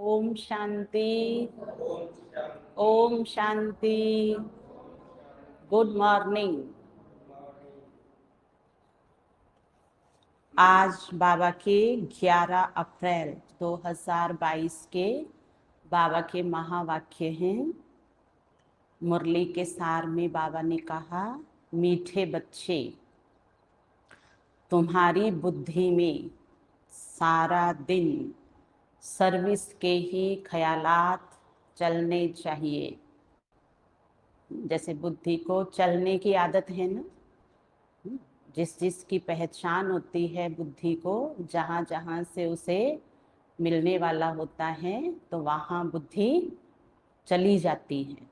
Om Shanti. Om Shanti. Good morning. आज बाबा के 11 अप्रैल 2022 के बाबा के महावाक्य हैं। मुरली के सार में बाबा ने कहा, मीठे बच्चे, तुम्हारी बुद्धि में सारा दिन सर्विस के ही ख्यालात चलने चाहिए। जैसे बुद्धि को चलने की आदत है ना, जिस जिसकी पहचान होती है बुद्धि को, जहाँ जहाँ से उसे मिलने वाला होता है तो वहाँ बुद्धि चली जाती है।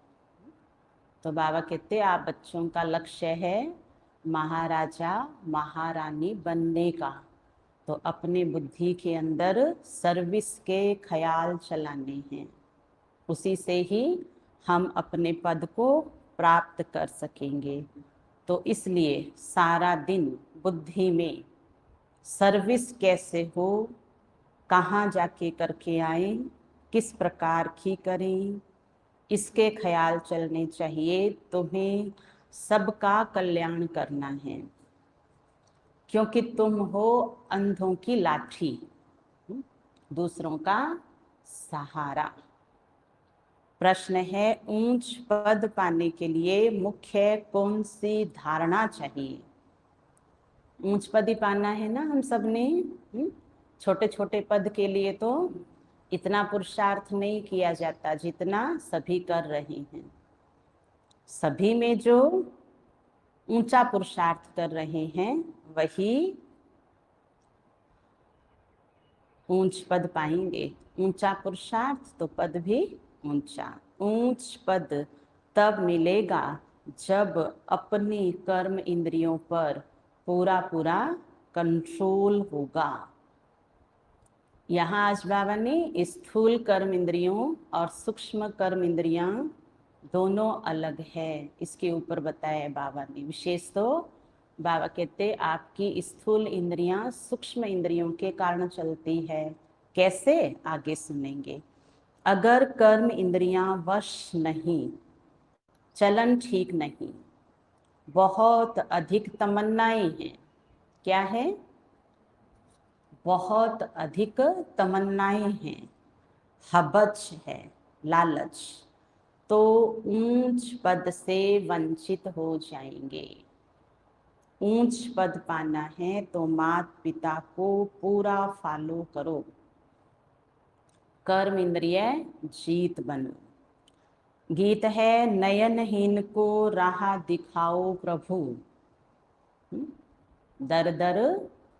तो बाबा कहते आप बच्चों का लक्ष्य है महाराजा महारानी बनने का, तो अपने बुद्धि के अंदर सर्विस के ख्याल चलाने हैं। उसी से ही हम अपने पद को प्राप्त कर सकेंगे। तो इसलिए सारा दिन बुद्धि में सर्विस कैसे हो, कहाँ जाके करके आए, किस प्रकार की करें, इसके ख्याल चलने चाहिए। तुम्हें सबका कल्याण करना है, क्योंकि तुम हो अंधों की लाठी, दूसरों का सहारा। प्रश्न है, ऊंच पद पाने के लिए मुख्य कौन सी धारणा चाहिए? ऊंच पद ही पाना है ना हम सब ने। छोटे छोटे पद के लिए तो इतना पुरुषार्थ नहीं किया जाता जितना सभी कर रहे हैं। सभी में जो ऊंचा पुरुषार्थ कर रहे हैं वही ऊंच पद पाएंगे। ऊंचा पुरुषार्थ तो पद भी ऊंचा। ऊंच पद तब मिलेगा जब अपनी कर्म इंद्रियों पर पूरा पूरा कंट्रोल होगा। यहाँ आज बाबा ने स्थूल कर्म इंद्रियों और सूक्ष्म कर्म इंद्रियां दोनों अलग है, इसके ऊपर बताया बाबा ने। विशेष तो बाबा कहते आपकी स्थूल इंद्रियां सूक्ष्म इंद्रियों के कारण चलती है। कैसे, आगे सुनेंगे। अगर कर्म इंद्रियां वश नहीं, चलन ठीक नहीं, बहुत अधिक तमन्नाएं हैं। क्या है? बहुत अधिक तमन्नाएं हैं, हबच है, लालच, तो ऊंच पद से वंचित हो जाएंगे। ऊंच पद पाना है तो माता पिता को पूरा फॉलो करो, कर्म इंद्रिय जीत बनो। गीत है, नयनहीन को राह दिखाओ प्रभु, दर दर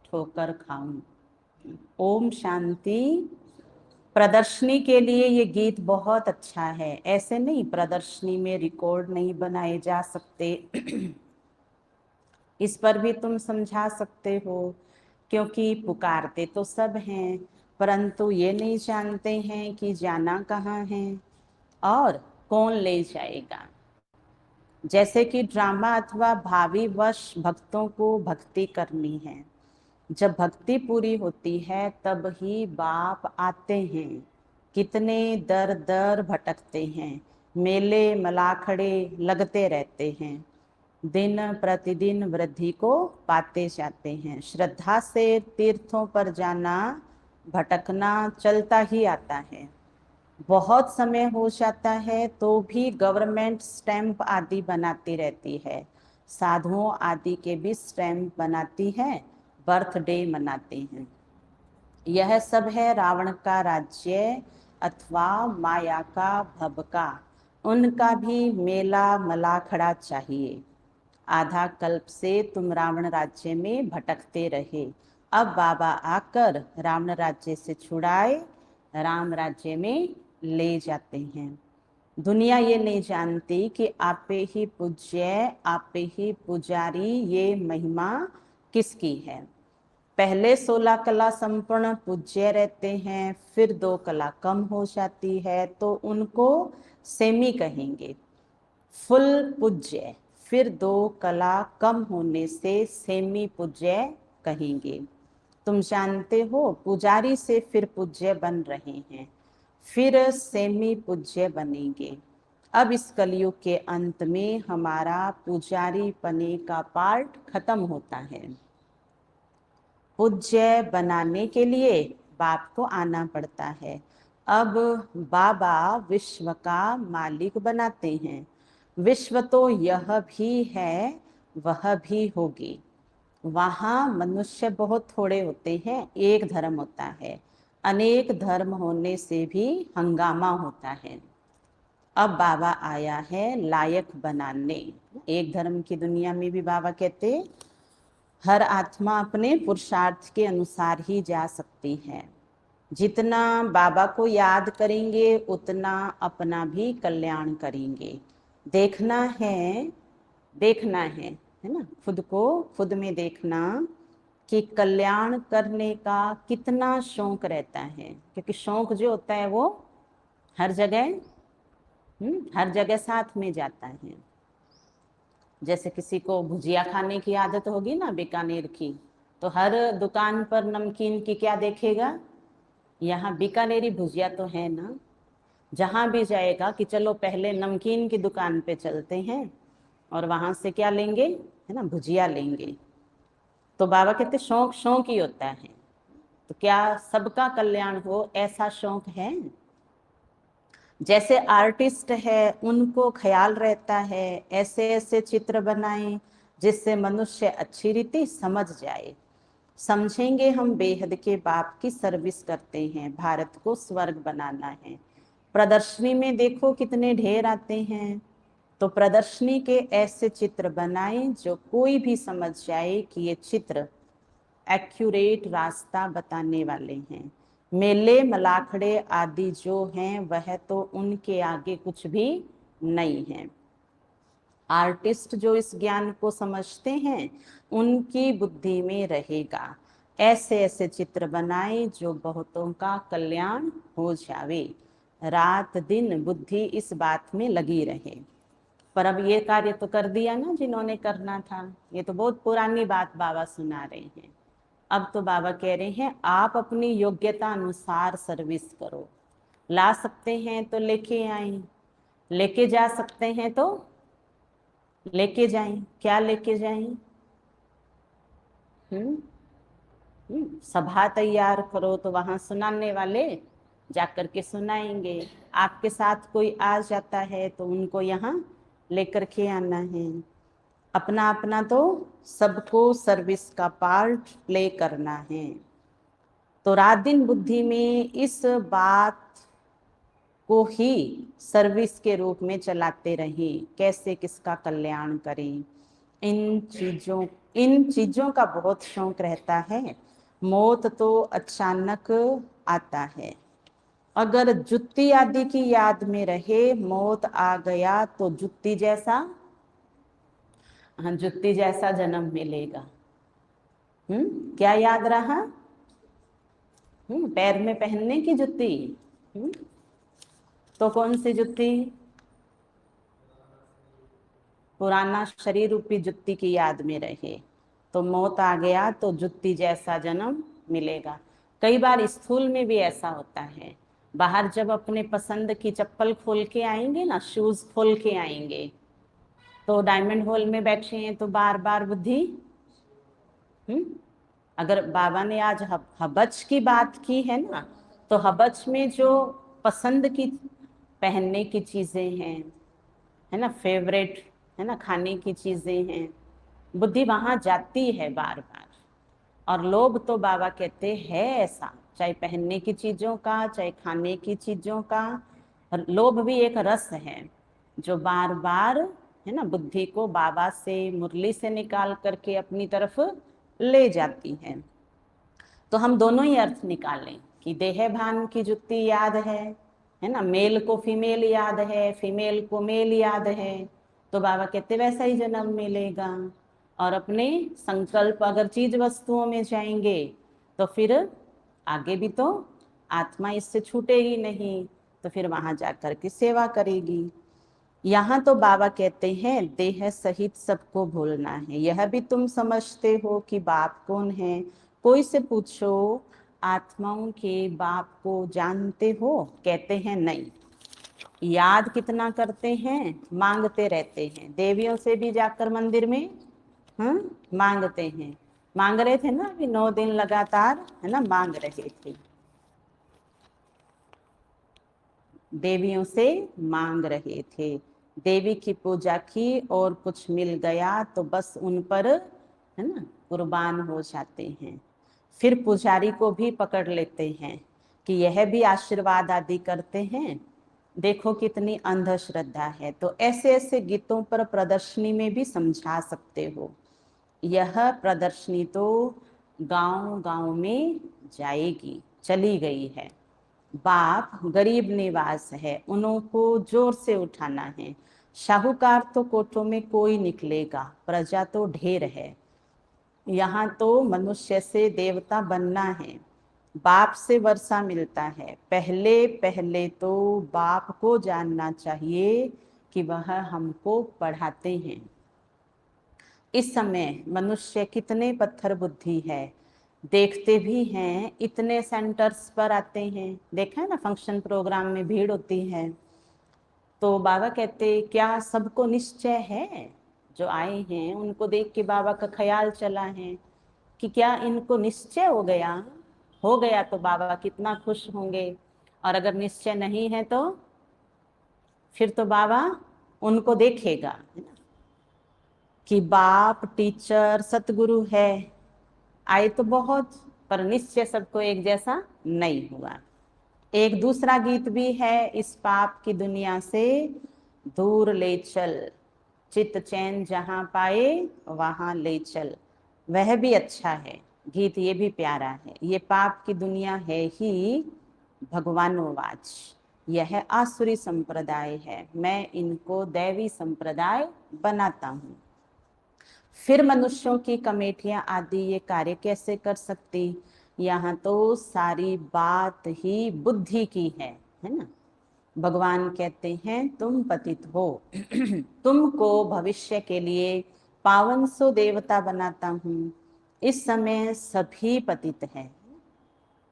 ठोकर खाऊं। ओम शांति। प्रदर्शनी के लिए ये गीत बहुत अच्छा है, ऐसे नहीं प्रदर्शनी में रिकॉर्ड नहीं बनाए जा सकते। इस पर भी तुम समझा सकते हो, क्योंकि पुकारते तो सब हैं, परंतु ये नहीं जानते हैं कि जाना कहाँ है और कौन ले जाएगा। जैसे कि ड्रामा अथवा भावी वश भक्तों को भक्ति करनी है, जब भक्ति पूरी होती है तब ही बाप आते हैं। कितने दर दर भटकते हैं, मेले मलाखड़े लगते रहते हैं, दिन प्रतिदिन वृद्धि को पाते जाते हैं। श्रद्धा से तीर्थों पर जाना भटकना चलता ही आता है। बहुत समय हो जाता है तो भी गवर्नमेंट स्टैंप आदि बनाती रहती है, साधुओं आदि के भी स्टैंप बनाती है, बर्थडे मनाते हैं। यह सब है रावण का राज्य अथवा माया का भबका। उनका भी मेला मलाखड़ा चाहिए। आधा कल्प से तुम रावण राज्य में भटकते रहे, अब बाबा आकर रावण राज्य से छुड़ाए राम राज्य में ले जाते हैं। दुनिया ये नहीं जानती कि आपे ही पूज्य आपे ही पुजारी, ये महिमा किसकी है। पहले 16 कला संपूर्ण पूज्य रहते हैं, फिर 2 कला कम हो जाती है तो उनको सेमी कहेंगे, फुल पूज्य। फिर 2 कला कम होने से सेमी पूज्य कहेंगे। तुम जानते हो पुजारी से फिर पूज्य बन रहे हैं। फिर सेमी पूज्य बनेंगे। अब इस कलयुग के अंत में हमारा पुजारी पने का पार्ट खत्म होता है। पूज्य बनाने के लिए बाप को आना पड़ता है। अब बाबा विश्व का मालिक बनाते हैं। विश्व तो यह भी है, वह भी होगी। वहाँ मनुष्य बहुत थोड़े होते हैं, एक धर्म होता है। अनेक धर्म होने से भी हंगामा होता है। अब बाबा आया है लायक बनाने। एक धर्म की दुनिया में भी बाबा कहते हर आत्मा अपने पुरुषार्थ के अनुसार ही जा सकती है। जितना बाबा को याद करेंगे उतना अपना भी कल्याण करेंगे। देखना है, देखना है ना, खुद को खुद में देखना कि कल्याण करने का कितना शौक रहता है। क्योंकि शौक जो होता है वो हर जगह साथ में जाता है। जैसे किसी को भुजिया खाने की आदत होगी ना बीकानेर की, तो हर दुकान पर नमकीन की क्या देखेगा, यहाँ बीकानेरी भुजिया तो है ना। जहां भी जाएगा कि चलो पहले नमकीन की दुकान पे चलते हैं और वहां से क्या लेंगे, है ना, भुजिया लेंगे। तो बाबा कहते शौक शौक ही होता है। तो क्या सबका कल्याण हो ऐसा शौक है? जैसे आर्टिस्ट है उनको ख्याल रहता है ऐसे ऐसे चित्र बनाएं जिससे मनुष्य अच्छी रीति समझ जाए। समझेंगे हम बेहद के बाप की सर्विस करते हैं, भारत को स्वर्ग बनाना है। प्रदर्शनी में देखो कितने ढेर आते हैं। तो प्रदर्शनी के ऐसे चित्र बनाएं जो कोई भी समझ जाए कि ये चित्र एक्यूरेट रास्ता बताने वाले हैं। मेले मलाखड़े आदि जो हैं वह तो उनके आगे कुछ भी नहीं है। आर्टिस्ट जो इस ज्ञान को समझते हैं उनकी बुद्धि में रहेगा। ऐसे ऐसे चित्र बनाए जो बहुतों का कल्याण हो जावे। रात दिन बुद्धि इस बात में लगी रहे। पर अब ये कार्य तो कर दिया ना जिन्होंने करना था। ये तो बहुत पुरानी बात बाबा सुना रहे हैं। अब तो बाबा कह रहे हैं आप अपनी योग्यता अनुसार सर्विस करो। ला सकते हैं तो लेके आए, लेके जा सकते हैं तो लेके जाएं। क्या लेके जाएं? सभा तैयार करो तो वहां सुनाने वाले जाकर के सुनाएंगे। आपके साथ कोई आ जाता है तो उनको यहाँ लेकर के आना है। अपना अपना तो सबको सर्विस का पार्ट प्ले करना है। तो रात दिन बुद्धि में इस बात को ही सर्विस के रूप में चलाते रहें, कैसे किसका कल्याण करें। इन चीजों का बहुत शौक रहता है। मौत तो अचानक आता है। अगर जुत्ती आदि की याद में रहे मौत आ गया तो जुत्ती जैसा, हाँ जुत्ती जैसा जन्म मिलेगा। क्या याद रहा? पैर में पहनने की जुत्ती। तो कौन सी जुत्ती? पुराना शरीर रूपी जुत्ती की याद में रहे तो मौत आ गया तो जुत्ती जैसा जन्म मिलेगा। कई बार स्थूल में भी ऐसा होता है। बाहर जब अपने पसंद की चप्पल खोल के आएंगे ना, शूज खोल के आएंगे, तो डायमंड हॉल में बैठे हैं तो बार बार बुद्धि अगर बाबा ने आज हबच की बात की है ना, तो हबच में जो पसंद की पहनने की चीजें हैं, है ना, फेवरेट, है ना, खाने की चीजें हैं, बुद्धि वहां जाती है बार बार। और लोभ तो बाबा कहते हैं ऐसा, चाहे पहनने की चीजों का चाहे खाने की चीजों का, लोभ भी एक रस है जो बार बार, है ना, बुद्धि को बाबा से मुरली से निकाल करके अपनी तरफ ले जाती है। तो हम दोनों ही अर्थ निकालें कि देह भान की जुत्ती याद है ना, मेल को फीमेल याद है, फीमेल को मेल याद है, तो बाबा कहते वैसा ही जन्म मिलेगा। और अपने संकल्प अगर चीज वस्तुओं में जाएंगे तो फिर आगे भी तो आत्मा इससे छूटेगी नहीं, तो फिर वहां जाकर के सेवा करेगी। यहाँ तो बाबा कहते हैं देह सहित सबको भूलना है। यह भी तुम समझते हो कि बाप कौन है? कोई से पूछो आत्माओं के बाप को जानते हो? कहते हैं नहीं। याद कितना करते हैं? मांगते रहते हैं। देवियों से भी जाकर मंदिर में मांगते हैं। मांग रहे थे ना अभी 9 दिन लगातार, है ना, मांग रहे थे। देवियों से मांग रहे थे। देवी की पूजा की और कुछ मिल गया तो बस उन पर, है ना, कुर्बान हो जाते हैं। फिर पुजारी को भी पकड़ लेते हैं कि यह भी आशीर्वाद आदि करते हैं। देखो कितनी अंधश्रद्धा है। तो ऐसे ऐसे गीतों पर प्रदर्शनी में भी समझा सकते हो। यह प्रदर्शनी तो गांव गांव में जाएगी, चली गई है। बाप गरीब निवास है, उनको जोर से उठाना है। शाहूकार तो कोठों में कोई निकलेगा, प्रजा तो ढेर है। यहाँ तो मनुष्य से देवता बनना है। बाप से वर्षा मिलता है। पहले पहले तो बाप को जानना चाहिए कि वह हमको पढ़ाते हैं। इस समय मनुष्य कितने पत्थर बुद्धि है, देखते भी हैं, इतने सेंटर्स पर आते हैं। देखा है ना, फंक्शन प्रोग्राम में भीड़ होती है। तो बाबा कहते क्या सबको निश्चय है? जो आए हैं उनको देख के बाबा का ख्याल चला है कि क्या इनको निश्चय हो गया? हो गया तो बाबा कितना खुश होंगे। और अगर निश्चय नहीं है तो फिर तो बाबा उनको देखेगा, है ना, कि बाप टीचर सतगुरु है। आए तो बहुत, पर निश्चय सबको एक जैसा नहीं हुआ। एक दूसरा गीत भी है, इस पाप की दुनिया से दूर ले चल, चित चैन जहां पाए वहां ले चल। वह भी अच्छा है गीत, ये भी प्यारा है। ये पाप की दुनिया है ही भगवानोवाच। यह आसुरी संप्रदाय है, मैं इनको दैवी संप्रदाय बनाता हूँ। फिर मनुष्यों की कमेटियां आदि ये कार्य कैसे कर सकती? यहाँ तो सारी बात ही बुद्धि की है ना। भगवान कहते हैं तुम पतित हो तुमको भविष्य के लिए पावन सो देवता बनाता हूँ। इस समय सभी पतित हैं।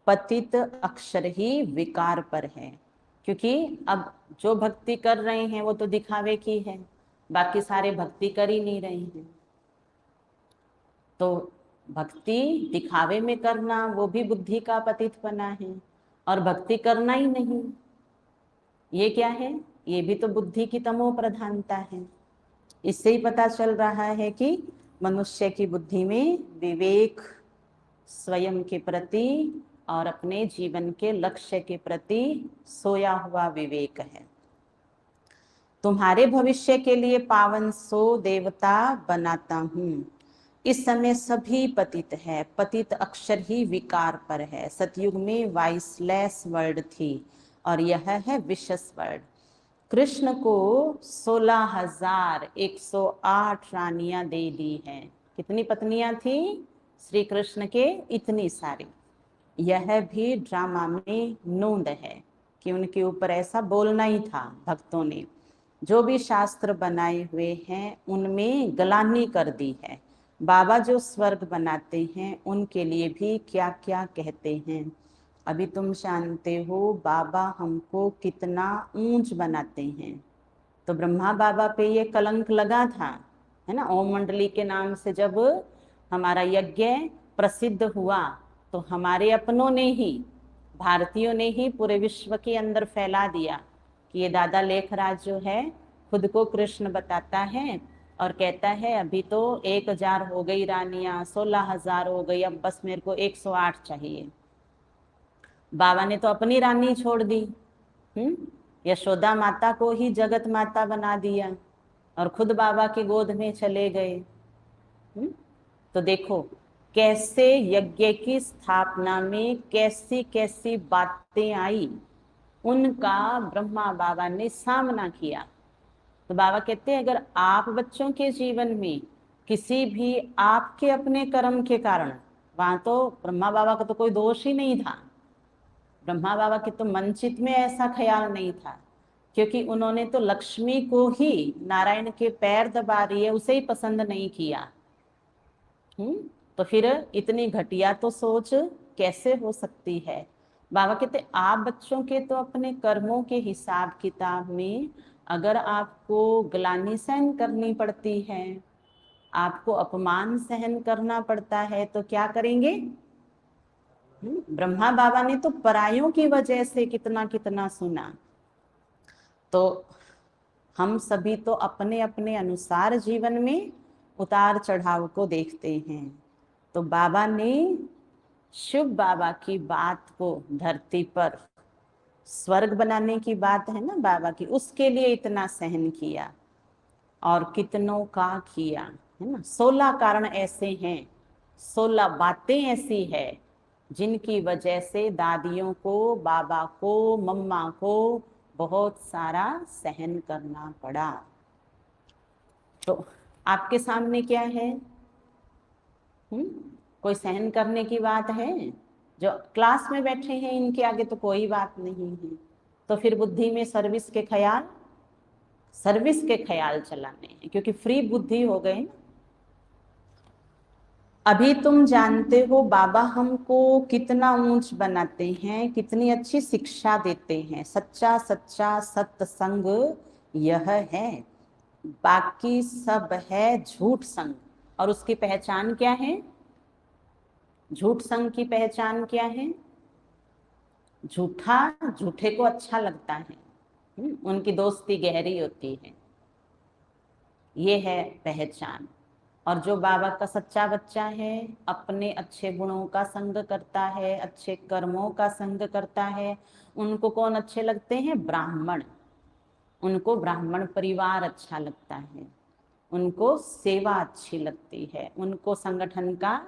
पतित अक्षर ही विकार पर है, क्योंकि अब जो भक्ति कर रहे हैं वो तो दिखावे की है, बाकी सारे भक्ति कर ही नहीं रहे हैं। तो भक्ति दिखावे में करना वो भी बुद्धि का पतितपना है, और भक्ति करना ही नहीं, ये क्या है? ये भी तो बुद्धि की तमो प्रधानता है। इससे ही पता चल रहा है कि मनुष्य की बुद्धि में विवेक, स्वयं के प्रति और अपने जीवन के लक्ष्य के प्रति सोया हुआ विवेक है। तुम्हारे भविष्य के लिए पावन सो देवता बनाता हूँ। इस समय सभी पतित है, पतित अक्षर ही विकार पर है। सतयुग में वाइसलेस वर्ड थी और यह है विशस वर्ड। कृष्ण को 16,108 रानियां दे दी हैं। कितनी पत्नियां थी श्री कृष्ण के? इतनी सारी। यह भी ड्रामा में नोंद है कि उनके ऊपर ऐसा बोलना ही था भक्तों ने। जो भी शास्त्र बनाए हुए हैं उनमें गलानी कर दी है। बाबा जो स्वर्ग बनाते हैं उनके लिए भी क्या क्या कहते हैं। अभी तुम जानते हो बाबा हमको कितना ऊंच बनाते हैं। तो ब्रह्मा बाबा पे ये कलंक लगा था, है ना। ओम मंडली के नाम से जब हमारा यज्ञ प्रसिद्ध हुआ तो हमारे अपनों ने ही, भारतीयों ने ही पूरे विश्व के अंदर फैला दिया कि ये दादा लेखराज जो है खुद को कृष्ण बताता है और कहता है अभी तो 1,000 हो गई रानियां, 16,000 हो गई, अब बस मेरे को 108 चाहिए। बाबा ने तो अपनी रानी छोड़ दी, यशोदा माता को ही जगत माता बना दिया और खुद बाबा की गोद में चले गए। तो देखो कैसे यज्ञ की स्थापना में कैसी कैसी बातें आई, उनका ब्रह्मा बाबा ने सामना किया। तो बाबा कहते हैं अगर आप बच्चों के जीवन में किसी भी आपके अपने कर्म के कारण, वहां तो ब्रह्मा बाबा का तो कोई दोष ही नहीं था, ब्रह्मा बाबा के तो मनचित में ऐसा ख्याल नहीं था, क्योंकि उन्होंने तो लक्ष्मी को ही नारायण के पैर दबा रही है उसे ही पसंद नहीं किया। तो फिर इतनी घटिया तो सोच कैसे हो सकती है? बाबा कहते आप बच्चों के तो अपने कर्मों के हिसाब किताब में अगर आपको ग्लानि सहन करनी पड़ती है, आपको अपमान सहन करना पड़ता है, तो क्या करेंगे? ब्रह्मा बाबा ने तो परायों की वजह से कितना कितना सुना। तो हम सभी तो अपने अपने अनुसार जीवन में उतार चढ़ाव को देखते हैं। तो बाबा ने शिव बाबा की बात को धरती पर स्वर्ग बनाने की बात है ना बाबा की, उसके लिए इतना सहन किया और कितनों का किया, है ना। 16 कारण ऐसे हैं, 16 बातें ऐसी है जिनकी वजह से दादियों को, बाबा को, मम्मा को बहुत सारा सहन करना पड़ा। तो आपके सामने क्या है? कोई सहन करने की बात है? जो क्लास में बैठे हैं इनके आगे तो कोई बात नहीं है। तो फिर बुद्धि में सर्विस के ख्याल चलाने हैं, क्योंकि फ्री बुद्धि हो गए ना। अभी तुम जानते हो बाबा हमको कितना ऊंच बनाते हैं, कितनी अच्छी शिक्षा देते हैं। सच्चा सच्चा सत्संग यह है, बाकी सब है झूठ संग। और उसकी पहचान क्या है? झूठ संग की पहचान क्या है? झूठा झूठे को अच्छा लगता है, उनकी दोस्ती गहरी होती है, ये है पहचान। और जो बाबा का सच्चा बच्चा है, अपने अच्छे गुणों का संग करता है, अच्छे कर्मों का संग करता है। उनको कौन अच्छे लगते हैं? ब्राह्मण। उनको ब्राह्मण परिवार अच्छा लगता है, उनको सेवा अच्छी लगती है, उनको संगठन का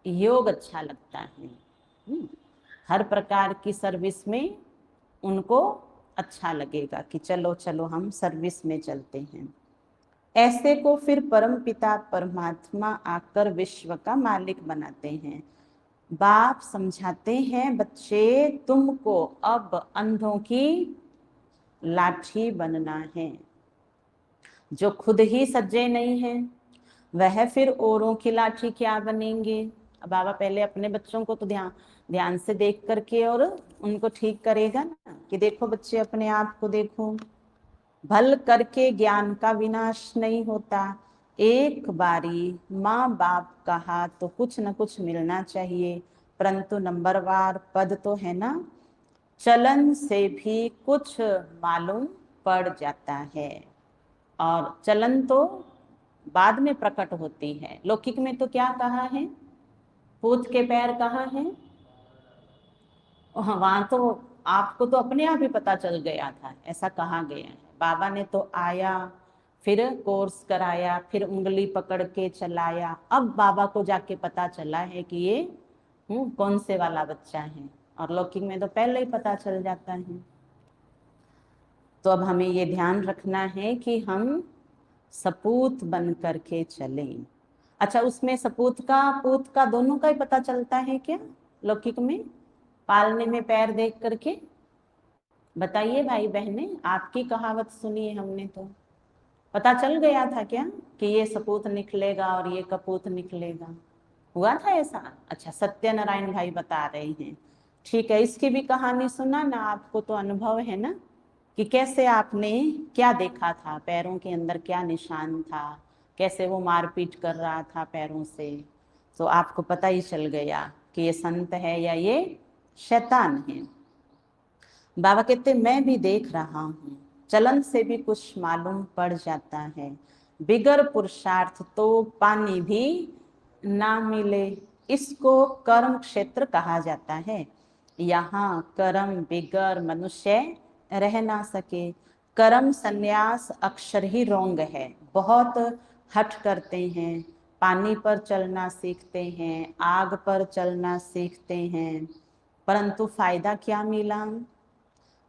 योग अच्छा लगता है। हर प्रकार की सर्विस में उनको अच्छा लगेगा कि चलो चलो हम सर्विस में चलते हैं। ऐसे को फिर परम पिता परमात्मा आकर विश्व का मालिक बनाते हैं। बाप समझाते हैं, बच्चे तुमको अब अंधों की लाठी बनना है। जो खुद ही सज्जे नहीं है वह फिर औरों की लाठी क्या बनेंगे? अब बाबा पहले अपने बच्चों को तो ध्यान से देख करके और उनको ठीक करेगा ना, कि देखो बच्चे अपने आप को देखो, भल करके ज्ञान का विनाश नहीं होता। एक बारी माँ बाप कहा तो कुछ न कुछ मिलना चाहिए, परंतु नंबरवार पद तो है ना, चलन से भी कुछ मालूम पड़ जाता है। और चलन तो बाद में प्रकट होती है। लौकिक में तो क्या कहा है? पूत के पैर कहाँ है? वहां तो आपको तो अपने आप ही पता चल गया था, ऐसा कहा गया है। बाबा ने तो आया, फिर कोर्स कराया, फिर उंगली पकड़ के चलाया, अब बाबा को जाके पता चला है कि ये कौन से वाला बच्चा है। और लौकिक में तो पहले ही पता चल जाता है। तो अब हमें ये ध्यान रखना है कि हम सपूत बन करके चलें। अच्छा, उसमें सपूत का पूत का दोनों का ही पता चलता है क्या लौकिक में? पालने में पैर देख करके बताइए भाई बहने, आपकी कहावत सुनी है हमने तो पता चल गया था क्या कि ये सपूत निकलेगा और ये कपूत निकलेगा? हुआ था ऐसा? अच्छा, सत्यनारायण भाई बता रहे हैं। ठीक है, इसकी भी कहानी सुना ना, आपको तो अनुभव है ना कि कैसे आपने क्या देखा था, पैरों के अंदर क्या निशान था, कैसे वो मारपीट कर रहा था पैरों से। तो आपको पता ही चल गया कि ये संत है या ये शैतान है। बाबा कहते मैं भी देख रहा हूँ, चलन से भी कुछ मालूम पड़ जाता है, बिगर पुरुषार्थ तो पानी भी ना मिले। इसको कर्म क्षेत्र कहा जाता है। यहाँ कर्म बिगर मनुष्य रह ना सके। कर्म संन्यास अक्षर ही रोंग है, बहुत हट करते हैं, पानी पर चलना सीखते हैं, आग पर चलना सीखते हैं, परंतु फायदा क्या मिला?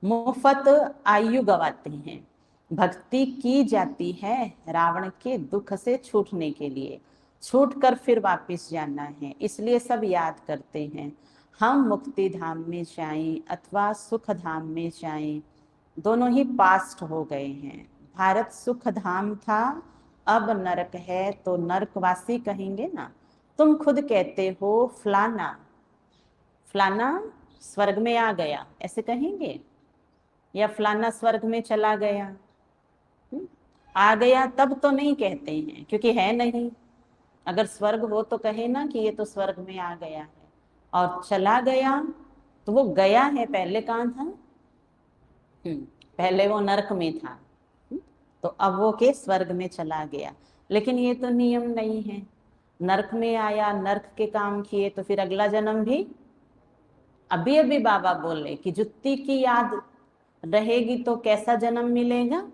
मुफ्त आयु गवाते हैं। भक्ति की जाती है रावण के दुख से छूटने के लिए, छूट कर फिर वापस जाना है, इसलिए सब याद करते हैं। हम मुक्ति धाम में जाएं अथवा सुख धाम में जाएं, दोनों ही पास्ट हो गए हैं। भारत सुख धाम था, अब नरक है, तो नरकवासी कहेंगे ना। तुम खुद कहते हो फलाना फलाना स्वर्ग में आ गया ऐसे कहेंगे, या फलाना स्वर्ग में चला गया। आ गया तब तो नहीं कहते हैं क्योंकि है नहीं। अगर स्वर्ग हो तो कहे ना कि ये तो स्वर्ग में आ गया है। और चला गया तो वो गया है, पहले कहाँ था? पहले वो नरक में था। तो अब वो के स्वर्ग में चला गया। लेकिन ये तो नियम नहीं है। नरक में आया, नरक के काम किए तो फिर अगला जन्म भी। अभी अभी बाबा बोले कि जुत्ती की याद रहेगी तो कैसा जन्म मिलेगा?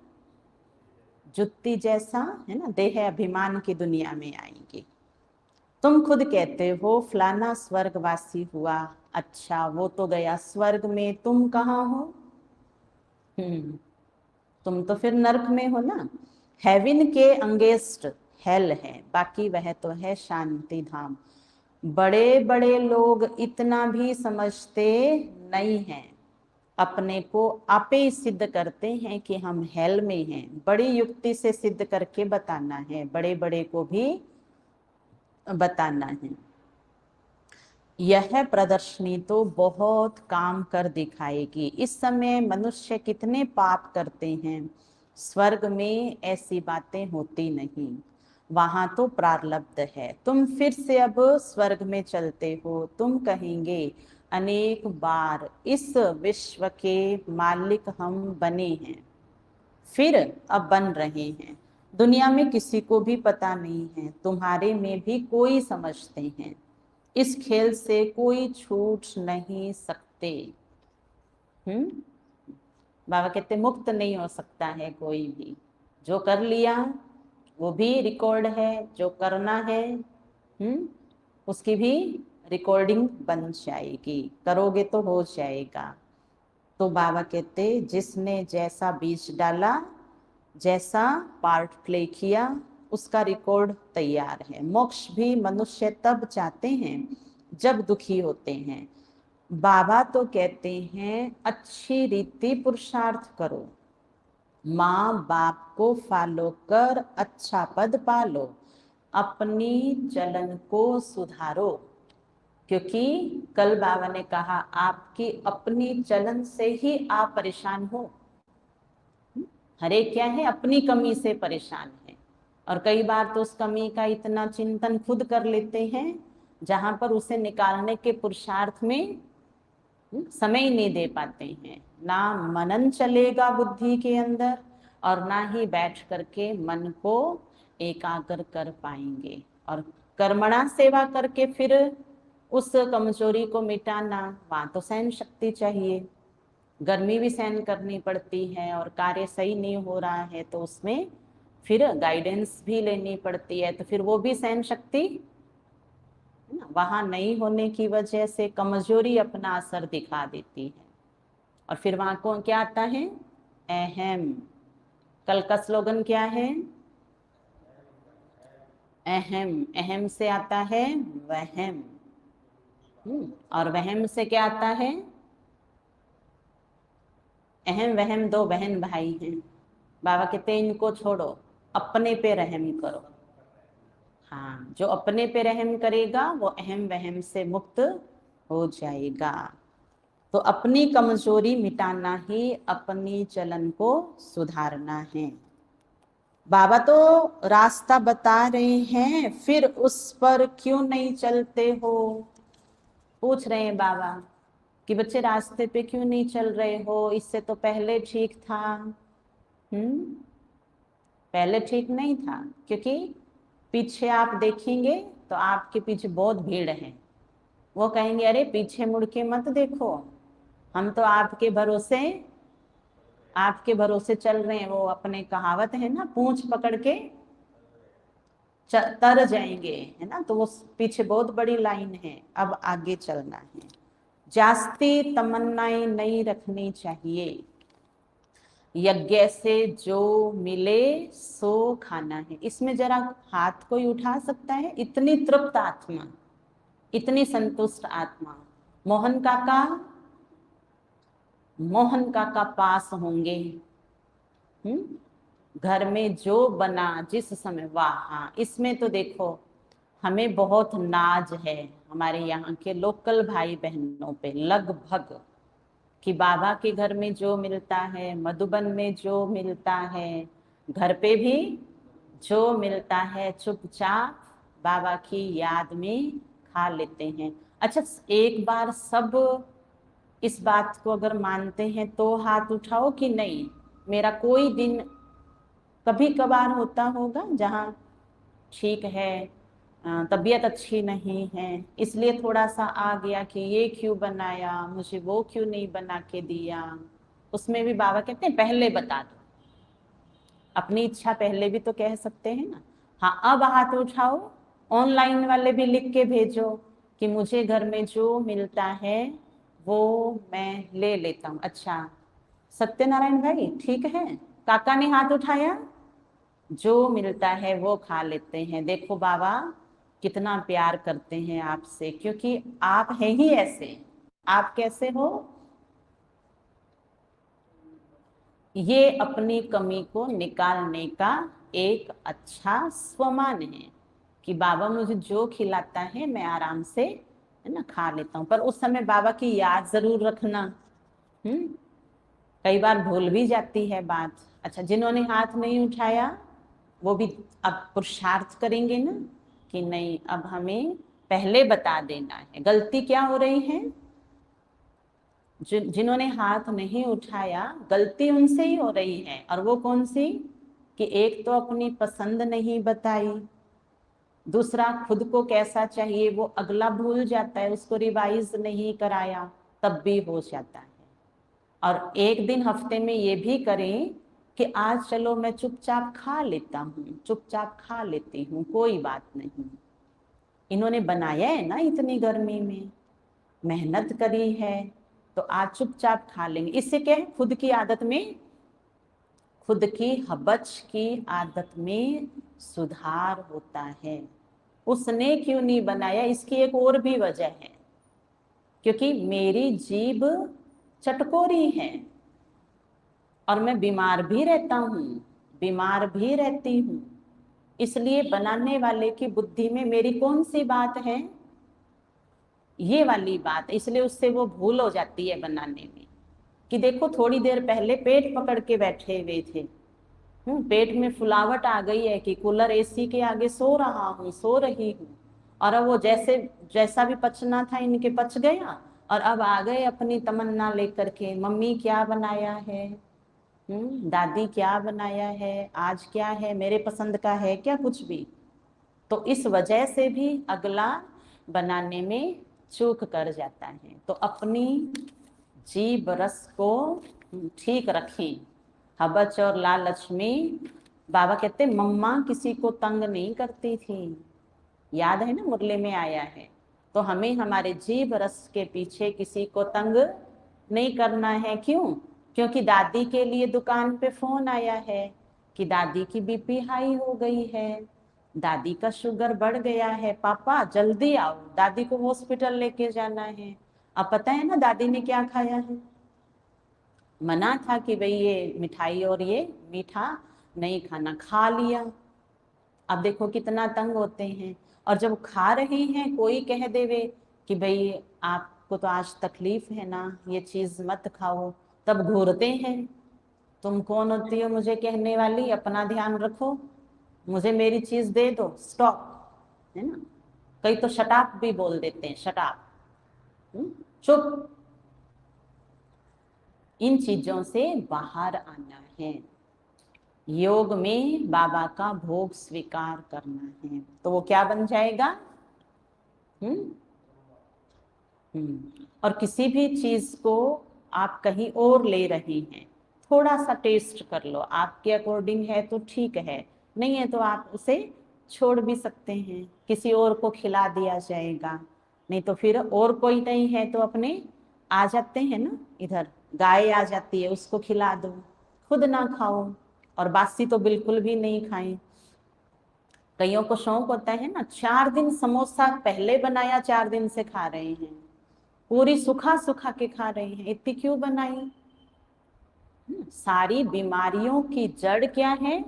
जुत्ती जैसा, है ना, देह अभिमान की दुनिया में आएंगी। तुम खुद कहते हो फलाना स्वर्गवासी हुआ, अच्छा वो तो गया स्वर्ग में, तुम कहाँ हो? तुम तो फिर नरक में हो ना। हेवन के अंगेस्ट हेल है, बाकी वह तो है शांति धाम। बड़े बड़े लोग इतना भी समझते नहीं हैं, अपने को आपे ही सिद्ध करते हैं कि हम हेल में हैं। बड़ी युक्ति से सिद्ध करके बताना है, बड़े बड़े को भी बताना है। यह प्रदर्शनी तो बहुत काम कर दिखाएगी। इस समय मनुष्य कितने पाप करते हैं, स्वर्ग में ऐसी बातें होती नहीं, वहां तो प्रारब्ध है। तुम फिर से अब स्वर्ग में चलते हो। तुम कहेंगे अनेक बार इस विश्व के मालिक हम बने हैं, फिर अब बन रहे हैं। दुनिया में किसी को भी पता नहीं है, तुम्हारे में भी कोई समझते हैं। इस खेल से कोई छूट नहीं सकते। बाबा कहते मुक्त नहीं हो सकता है कोई भी। जो कर लिया वो भी रिकॉर्ड है, जो करना है उसकी भी रिकॉर्डिंग बन जाएगी। करोगे तो हो जाएगा। तो बाबा कहते जिसने जैसा बीज डाला, जैसा पार्ट प्ले किया, उसका रिकॉर्ड तैयार है। मोक्ष भी मनुष्य तब चाहते हैं जब दुखी होते हैं। बाबा तो कहते हैं अच्छी रीति पुरुषार्थ करो, माँ बाप को फॉलो कर अच्छा पद पालो, अपनी चलन को सुधारो। क्योंकि कल बाबा ने कहा आपकी अपनी चलन से ही आप परेशान हो। हरे क्या है, अपनी कमी से परेशान है। और कई बार तो उस कमी का इतना चिंतन खुद कर लेते हैं जहां पर उसे निकालने के पुरुषार्थ में समय ही नहीं दे पाते हैं। ना मनन चलेगा बुद्धि के अंदर और ना ही बैठ करके मन को एकाग्र कर पाएंगे। और कर्मणा सेवा करके फिर उस कमजोरी को मिटाना, वहां तो सहन शक्ति चाहिए। गर्मी भी सहन करनी पड़ती है और कार्य सही नहीं हो रहा है तो उसमें फिर गाइडेंस भी लेनी पड़ती है, तो फिर वो भी सहन शक्ति वहां नहीं होने की वजह से कमजोरी अपना असर दिखा देती है। और फिर वहां को क्या आता है? अहम। कल का स्लोगन क्या है? अहम। अहम से आता है वहम। और वहम से क्या आता है? अहम वहम दो बहन भाई हैं। बाबा कहते हैं इनको छोड़ो, अपने पे रहम करो। हाँ, जो अपने पे रहम करेगा वो अहम वहम से मुक्त हो जाएगा। तो अपनी कमजोरी मिटाना ही अपनी चलन को सुधारना है। बाबा तो रास्ता बता रहे हैं, फिर उस पर क्यों नहीं चलते हो? पूछ रहे हैं बाबा कि बच्चे रास्ते पे क्यों नहीं चल रहे हो, इससे तो पहले ठीक था। पहले ठीक नहीं था क्योंकि पीछे आप देखेंगे तो आपके पीछे बहुत भीड़ है। वो कहेंगे अरे पीछे मुड़ के मत देखो, हम तो आपके भरोसे चल रहे हैं। वो अपने कहावत है ना, पूंछ पकड़ के तर जाएंगे, है ना। तो वो पीछे बहुत बड़ी लाइन है, अब आगे चलना है। जास्ती तमन्नाएं नहीं रखनी चाहिए। यज्ञ से जो मिले सो खाना है। इसमें जरा हाथ कोई उठा सकता है? इतनी तृप्त आत्मा, इतनी संतुष्ट आत्मा मोहन काका पास होंगे। घर में जो बना जिस समय, वाह। हाँ, इसमें तो देखो हमें बहुत नाज है हमारे यहाँ के लोकल भाई बहनों पे लगभग, कि बाबा के घर में जो मिलता है, मधुबन में जो मिलता है, घर पे भी जो मिलता है, चुपचाप बाबा की याद में खा लेते हैं। अच्छा, एक बार सब इस बात को अगर मानते हैं तो हाथ उठाओ कि नहीं। मेरा कोई दिन कभी कभार होता होगा जहाँ ठीक है, तबीयत अच्छी नहीं है, इसलिए थोड़ा सा आ गया कि ये क्यों बनाया, मुझे वो क्यों नहीं बना के दिया। उसमें भी बाबा कहते हैं पहले बता दो, अपनी इच्छा पहले भी तो कह सकते हैं ना। हाँ, अब हाथ उठाओ, ऑनलाइन वाले भी लिख के भेजो कि मुझे घर में जो मिलता है वो मैं ले लेता हूँ। अच्छा, सत्यनारायण भाई ठीक है, काका ने हाथ उठाया, जो मिलता है वो खा लेते हैं। देखो बाबा कितना प्यार करते हैं आपसे, क्योंकि आप हैं ही ऐसे। आप कैसे हो? ये अपनी कमी को निकालने का एक अच्छा स्वमान है कि बाबा मुझे जो खिलाता है मैं आराम से, है ना, खा लेता हूँ। पर उस समय बाबा की याद जरूर रखना। हम्म कई बार भूल भी जाती है बात। अच्छा, जिन्होंने हाथ नहीं उठाया वो भी अब पुरुषार्थ करेंगे ना कि नहीं, अब हमें पहले बता देना है। गलती क्या हो रही है? जिन्होंने हाथ नहीं उठाया, गलती उनसे ही हो रही है। और वो कौन सी? कि एक तो अपनी पसंद नहीं बताई, दूसरा खुद को कैसा चाहिए वो अगला भूल जाता है, उसको रिवाइज नहीं कराया, तब भी हो जाता है। और एक दिन हफ्ते में ये भी करें कि आज चलो मैं चुपचाप खा लेता हूँ, चुपचाप खा लेती हूँ, कोई बात नहीं। इन्होंने बनाया है ना इतनी गर्मी में, मेहनत करी है, तो आज चुपचाप खा लेंगे। इससे क्या है, खुद की आदत में, खुद की हबच की आदत में सुधार होता है। उसने क्यों नहीं बनाया, इसकी एक और भी वजह है, क्योंकि मेरी जीभ चटकोरी है और मैं बीमार भी रहता हूँ, बीमार भी रहती हूँ। इसलिए बनाने वाले की बुद्धि में मेरी कौन सी बात है? ये वाली बात। इसलिए उससे वो भूल हो जाती है बनाने में, कि देखो थोड़ी देर पहले पेट पकड़ के बैठे हुए थे, पेट में फुलावट आ गई है कि कूलर एसी के आगे सो रहा हूँ, सो रही हूँ। और अब वो जैसे जैसा भी पचना था इनके पच गया, और अब आ गए अपनी तमन्ना लेकर के, मम्मी क्या बनाया है, दादी क्या बनाया है, आज क्या है, मेरे पसंद का है क्या कुछ भी। तो इस वजह से भी अगला बनाने में चूक कर जाता है। तो अपनी जीभ रस को ठीक रखें। हबच और लालच में बाबा कहते मम्मा किसी को तंग नहीं करती थी, याद है ना, मुरली में आया है। तो हमें हमारे जीभ रस के पीछे किसी को तंग नहीं करना है। क्यों? क्योंकि दादी के लिए दुकान पे फोन आया है कि दादी की बीपी हाई हो गई है, दादी का शुगर बढ़ गया है, पापा जल्दी आओ, दादी को हॉस्पिटल लेके जाना है। अब पता है ना दादी ने क्या खाया है? मना था कि भाई ये मिठाई और ये मीठा नहीं खाना, खा लिया। अब देखो कितना तंग होते हैं। और जब खा रहे हैं कोई कह देवे कि भाई आपको तो आज तकलीफ है ना, ये चीज मत खाओ, तब घूरते हैं। तुम कौन होती हो मुझे कहने वाली, अपना ध्यान रखो, मुझे मेरी चीज दे दो, स्टॉप, है ना। कई तो शटाप भी बोल देते हैं, शटाप, चुप। इन चीजों से बाहर आना है। योग में बाबा का भोग स्वीकार करना है, तो वो क्या बन जाएगा? हम्म और किसी भी चीज को आप कहीं और ले रहे हैं, थोड़ा सा टेस्ट कर लो, आपके अकॉर्डिंग है तो ठीक है, नहीं है तो आप उसे छोड़ भी सकते हैं, किसी और को खिला दिया जाएगा। नहीं तो फिर और कोई नहीं है तो अपने आ जाते हैं ना, इधर गाय आ जाती है, उसको खिला दो, खुद ना खाओ। और बासी तो बिल्कुल भी नहीं खाएं। कईयों को शौक होता है ना, 4 दिन समोसा पहले बनाया 4 दिन से खा रहे हैं, पूरी सुखा सुखा के खा रहे हैं, इतनी क्यों बनाई? सारी बीमारियों की जड़ क्या है?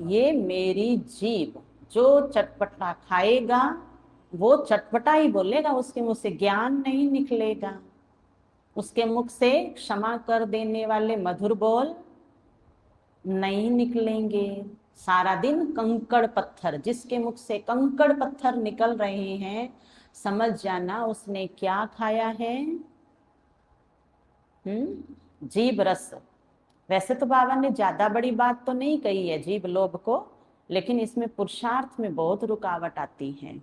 ये मेरी जीभ, जो चटपटा खाएगा वो चटपटा ही बोलेगा, उसके मुंह से ज्ञान नहीं निकलेगा। उसके मुख से क्षमा कर देने वाले मधुर बोल नहीं निकलेंगे। सारा दिन कंकड़ पत्थर, जिसके मुख से कंकड़ पत्थर निकल रहे हैं, समझ जाना उसने क्या खाया है। जीभ रस। वैसे तो बाबा ने ज्यादा बड़ी बात तो नहीं कही है जीभ लोभ को, लेकिन इसमें पुरुषार्थ में बहुत रुकावट आती है।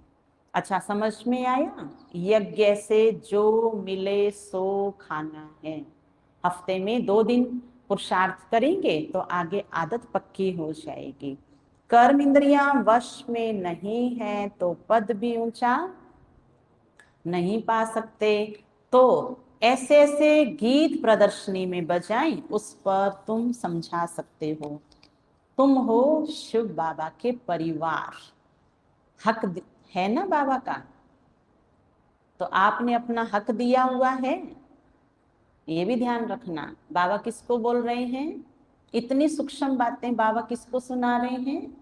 अच्छा, समझ में आया? यज्ञ से जो मिले सो खाना है। हफ्ते में 2 दिन पुरुषार्थ करेंगे तो आगे आदत पक्की हो जाएगी। कर्म इंद्रियां वश में नहीं है तो पद भी ऊंचा नहीं पा सकते। तो ऐसे ऐसे गीत प्रदर्शनी में बजाएं, उस पर तुम समझा सकते हो। तुम हो शिव बाबा के परिवार, हक है ना बाबा का, तो आपने अपना हक दिया हुआ है। ये भी ध्यान रखना, बाबा किसको बोल रहे हैं, इतनी सूक्ष्म बातें बाबा किसको सुना रहे हैं।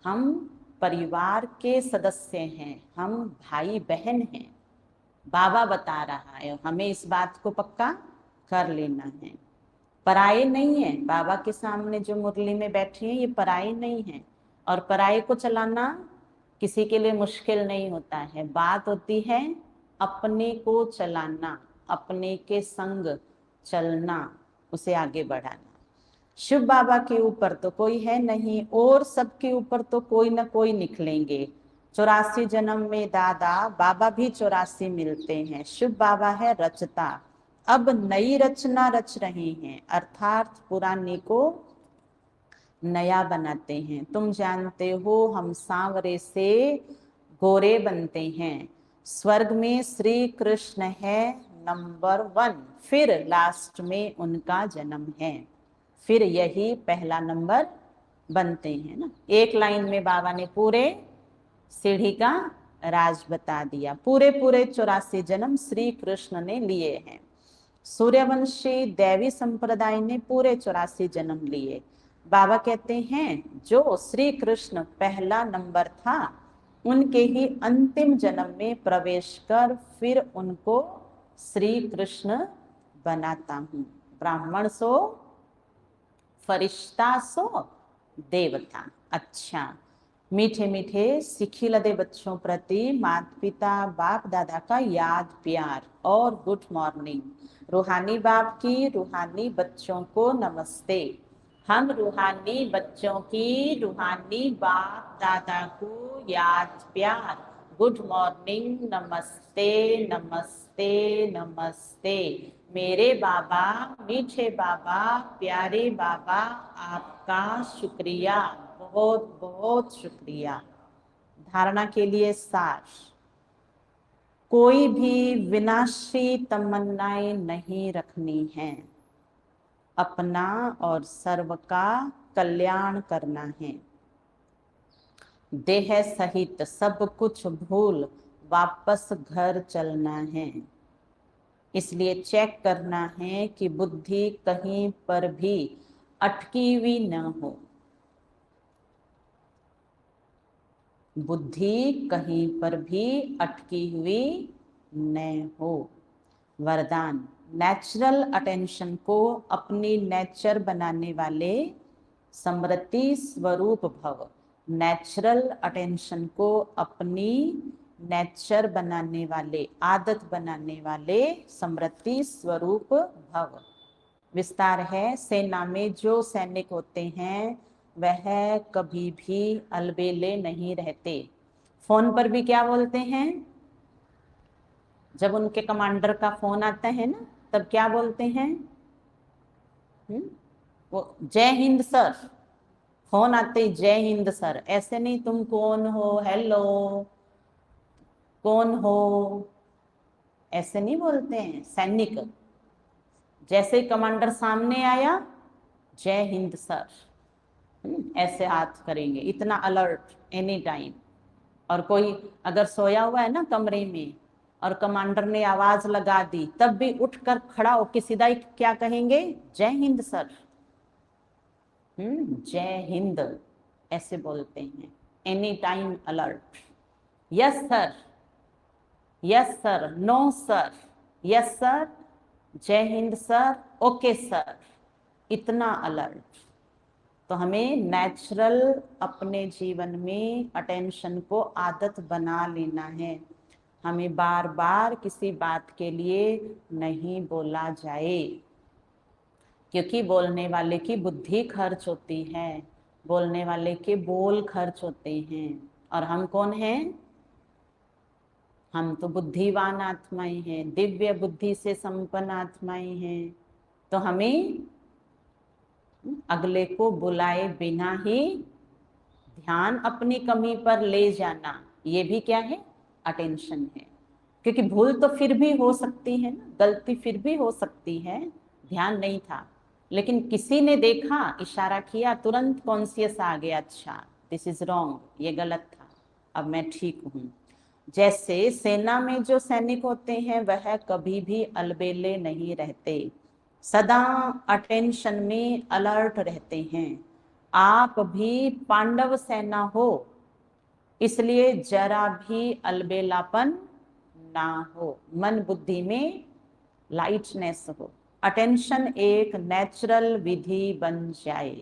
हम परिवार के सदस्य हैं, हम भाई बहन हैं। बाबा बता रहा है, हमें इस बात को पक्का कर लेना है। पराये नहीं है, बाबा के सामने जो मुरली में बैठे हैं ये पराये नहीं है। और पराये को चलाना किसी के लिए मुश्किल नहीं होता है। बात होती है अपने को चलाना, अपने के संग चलना, उसे आगे बढ़ाना। शिव बाबा के ऊपर तो कोई है नहीं, और सबके ऊपर तो कोई ना कोई निकलेंगे। 84 जन्म में दादा बाबा भी 84 मिलते हैं। शिव बाबा है रचता, अब नई रचना रच रहे हैं, अर्थात पुराने को नया बनाते हैं। तुम जानते हो हम सांवरे से गोरे बनते हैं। स्वर्ग में श्री कृष्ण है नंबर 1, फिर लास्ट में उनका जन्म है, फिर यही पहला नंबर बनते हैं ना। एक लाइन में बाबा ने पूरे सीढ़ी का राज बता दिया। पूरे पूरे 84 जन्म श्री कृष्ण ने लिए हैं। सूर्यवंशी दैवी संप्रदाय ने पूरे 84 जन्म लिए। बाबा कहते हैं जो श्री कृष्ण पहला नंबर था, उनके ही अंतिम जन्म में प्रवेश कर फिर उनको श्री कृष्ण बनाता हूँ। ब्राह्मण सो फरिश्ता सो देवता। अच्छा, मीठे मीठे सिखी लदे बच्चों प्रति माता पिता बाप दादा का याद प्यार और गुड मॉर्निंग। रूहानी बाप की रूहानी बच्चों को नमस्ते। हम रूहानी बच्चों की रूहानी बाप दादा को याद प्यार, गुड मॉर्निंग, नमस्ते नमस्ते नमस्ते। मेरे बाबा, मीठे बाबा, प्यारे बाबा, आपका शुक्रिया, बहुत बहुत शुक्रिया। धारणा के लिए सार, कोई भी विनाशी तमन्नाएं नहीं रखनी है, अपना और सर्व का कल्याण करना है। देह सहित सब कुछ भूल वापस घर चलना है। इसलिए चेक करना है कि बुद्धि कहीं पर भी अटकी हुई न हो। बुद्धि कहीं पर भी अटकी हुई न हो। वरदान, नेचुरल अटेंशन को अपनी नेचर बनाने वाले समृद्धि स्वरूप भव। नेचुरल अटेंशन को अपनी नेचर बनाने वाले, आदत बनाने वाले समृद्धि स्वरूप भव। विस्तार है, सेना में जो सैनिक होते हैं वह कभी भी अलबेले नहीं रहते। फोन पर भी क्या बोलते हैं, जब उनके कमांडर का फोन आता है ना, तब क्या बोलते हैं, वो जय हिंद सर। फोन आते ही जय हिंद सर, ऐसे नहीं तुम कौन हो, हेलो कौन हो, ऐसे नहीं बोलते हैं सैनिक। जैसे कमांडर सामने आया, जय हिंद सर, ऐसे हाथ करेंगे, इतना अलर्ट एनी टाइम। और कोई अगर सोया हुआ है ना कमरे में और कमांडर ने आवाज लगा दी, तब भी उठकर खड़ा होकर सीधा ही क्या कहेंगे, जय हिंद सर। जय हिंद ऐसे बोलते हैं, any time alert. Yes sir, yes sir, no sir, yes sir, जय हिंद सर, ओके सर, इतना अलर्ट। तो हमें नेचुरल अपने जीवन में अटेंशन को आदत बना लेना है। हमें बार बार किसी बात के लिए नहीं बोला जाए, क्योंकि बोलने वाले की बुद्धि खर्च होती है, बोलने वाले के बोल खर्च होते हैं। और हम कौन हैं? हम तो बुद्धिवान आत्माएं हैं, दिव्य बुद्धि से संपन्न आत्माएं हैं। तो हमें अगले को बुलाए बिना ही ध्यान अपनी कमी पर ले जाना, ये भी क्या है? अटेंशन है। क्योंकि भूल तो फिर भी हो सकती है ना, गलती फिर भी हो सकती है, ध्यान नहीं था, लेकिन किसी ने देखा, इशारा किया, तुरंत कॉन्शियस आ गया, अच्छा दिस इज रॉन्ग, ये गलत था, अब मैं ठीक हूँ। जैसे सेना में जो सैनिक होते हैं वह कभी भी अलबेले नहीं रहते, सदा अटेंशन में अलर्ट रहते हैं। आप भी पांडव सेना हो, इसलिए जरा भी अलबेलापन ना हो, मन बुद्धि में लाइटनेस हो, अटेंशन एक नेचुरल विधि बन जाए।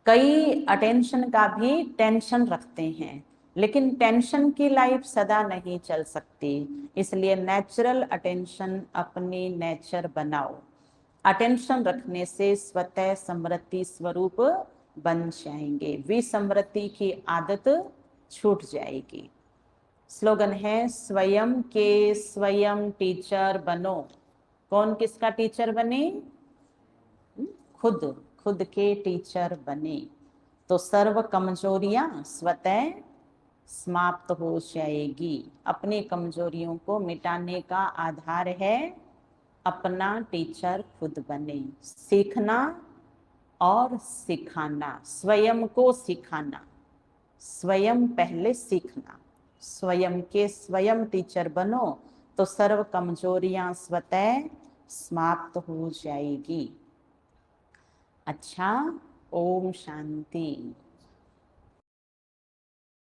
कई अटेंशन का भी टेंशन रखते हैं, लेकिन टेंशन की लाइफ सदा नहीं चल सकती, इसलिए नेचुरल अटेंशन अपनी नेचर बनाओ। अटेंशन रखने से स्वतः समृद्धि स्वरूप बन जाएंगे, विसमृद्धि की आदत छूट जाएगी। स्लोगन है, स्वयं के स्वयं टीचर बनो। कौन किसका टीचर बने? खुद, खुद के टीचर बने, तो सर्व कमजोरियां स्वतः समाप्त हो जाएगी। अपनी कमजोरियों को मिटाने का आधार है अपना टीचर खुद बने, सीखना और सिखाना, स्वयं को सिखाना, स्वयं पहले सीखना, स्वयं के स्वयं टीचर बनो तो सर्व कमजोरियां स्वतः समाप्त हो जाएगी। अच्छा, ओम शांति।